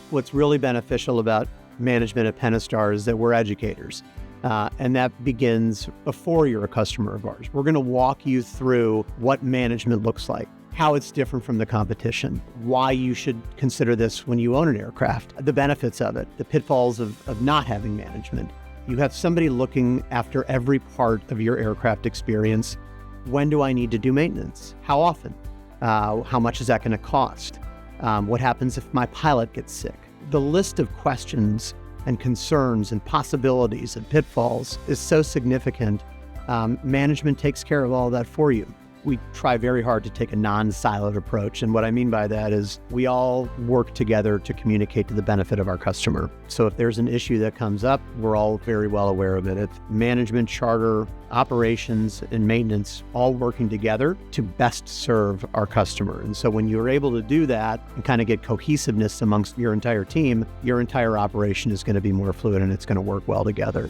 What's really beneficial about management at Pentastar is that we're educators. And that begins before you're a customer of ours. We're going to walk you through what management looks like, how it's different from the competition, why you should consider this when you own an aircraft, the benefits of it, the pitfalls of not having management. You have somebody looking after every part of your aircraft experience. When do I need to do maintenance? How often? How much is that going to cost? What happens if my pilot gets sick? The list of questions and concerns and possibilities and pitfalls is so significant. Management takes care of all that for you. We try very hard to take a non-siloed approach. And what I mean by that is we all work together to communicate to the benefit of our customer. So if there's an issue that comes up, we're all very well aware of it. It's management, charter, operations, and maintenance all working together to best serve our customer. And so when you're able to do that and kind of get cohesiveness amongst your entire team, your entire operation is going to be more fluid and it's going to work well together.